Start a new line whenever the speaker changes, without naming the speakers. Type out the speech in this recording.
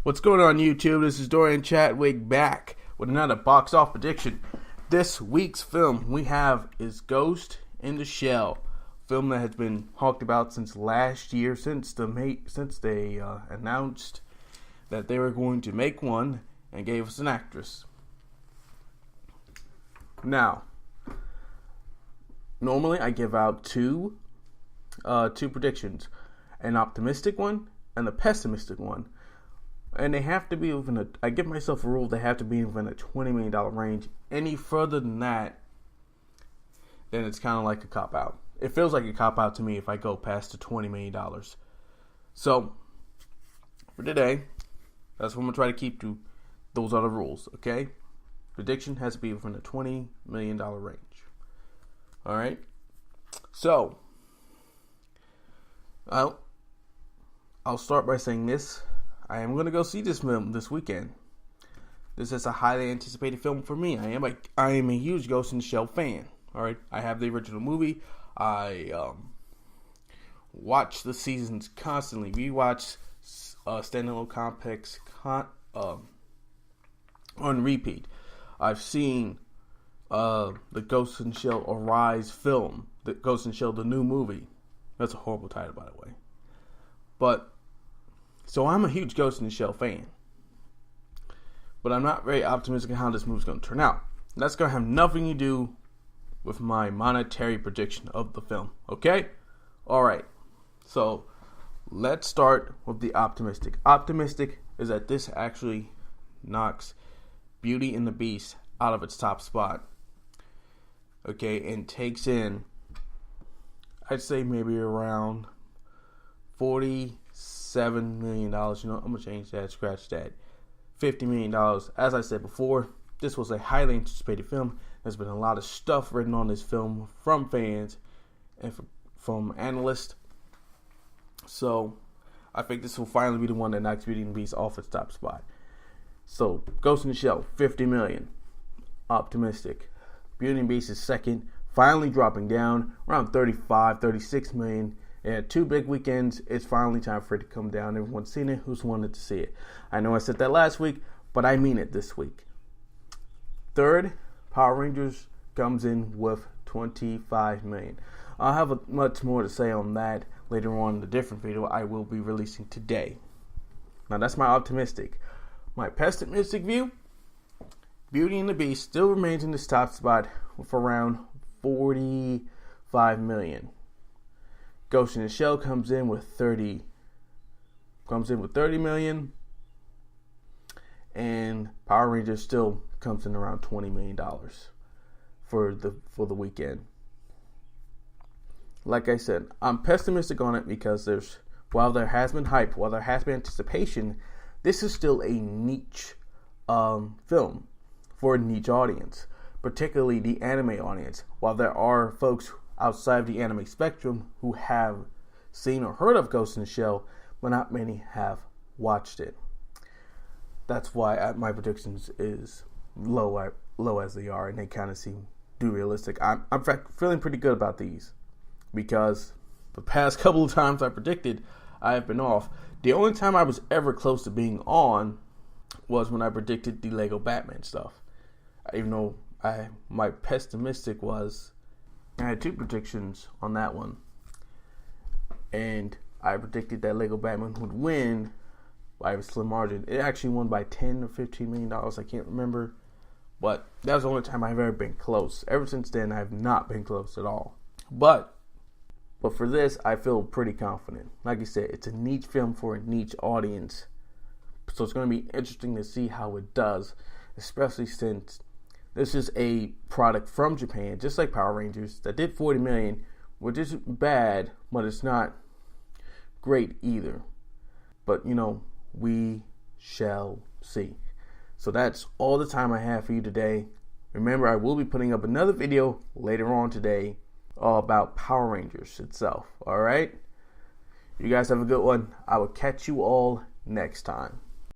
What's going on YouTube? This is Dorian Chadwick back with another box office prediction. This week's film we have is Ghost in the Shell, film that has been talked about since last year, since they announced that they were going to make one and gave us an actress. Now, normally I give out two predictions, an optimistic one and a pessimistic one. And they have to be within I give myself a rule, they have to be within a $20 million range. Any further than that, then it's kind of like a cop-out. It feels like a cop-out to me if I go past the $20 million. So, for today, that's what I'm going to try to keep to. Those are the rules, okay? Prediction has to be within a $20 million range. Alright? So, I'll start by saying this. I am going to go see this film this weekend. This is a highly anticipated film for me. I am a huge Ghost in the Shell fan. All right, I have the original movie. I watch the seasons constantly. Rewatch standalone complex on repeat. I've seen the Ghost in the Shell Arise film, the Ghost in the Shell the new movie. That's a horrible title, by the way. But so I'm a huge Ghost in the Shell fan. But I'm not very optimistic on how this movie's going to turn out. That's going to have nothing to do with my monetary prediction of the film. Okay? Alright. So, let's start with the optimistic. Optimistic is that this actually knocks Beauty and the Beast out of its top spot. Okay? And takes in, I'd say maybe around $47 million. You know, I'm gonna change that, scratch that. $50 million. As I said before, this was a highly anticipated film. There's been a lot of stuff written on this film from fans and from analysts. So I think this will finally be the one that knocks Beauty and the Beast off its top spot. So Ghost in the Shell, $50 million. Optimistic. Beauty and the Beast is second, finally dropping down around $36 million. It had two big weekends. It's finally time for it to come down. Everyone's seen it. Who's wanted to see it? I know I said that last week, but I mean it this week. Third, Power Rangers comes in with $25 million. I'll have much more to say on that later on in a different video I will be releasing today. Now that's my optimistic. My pessimistic view, Beauty and the Beast still remains in this top spot with around $45 million. Ghost in the Shell comes in with 30 million, and Power Rangers still comes in around $20 million for the weekend. Like I said, I'm pessimistic on it because while there has been hype, while there has been anticipation, this is still a niche film for a niche audience, particularly the anime audience. While there are folks outside of the anime spectrum who have seen or heard of Ghost in the Shell, but not many have watched it. That's why my predictions is low as they are, and they kind of seem too realistic. I'm feeling pretty good about these because the past couple of times I predicted, I have been off. The only time I was ever close to being on was when I predicted the Lego Batman stuff. Even though my pessimistic was, I had two predictions on that one, and I predicted that Lego Batman would win by a slim margin. It actually won by $10 or $15 million. I can't remember, but that was the only time I've ever been close. Ever since then, I have not been close at all. But for this, I feel pretty confident. Like I said, it's a niche film for a niche audience, so it's going to be interesting to see how it does, especially since this is a product from Japan, just like Power Rangers, that did $40 million, which isn't bad, but it's not great either. But, you know, we shall see. So that's all the time I have for you today. Remember, I will be putting up another video later on today all about Power Rangers itself. All right? You guys have a good one. I will catch you all next time.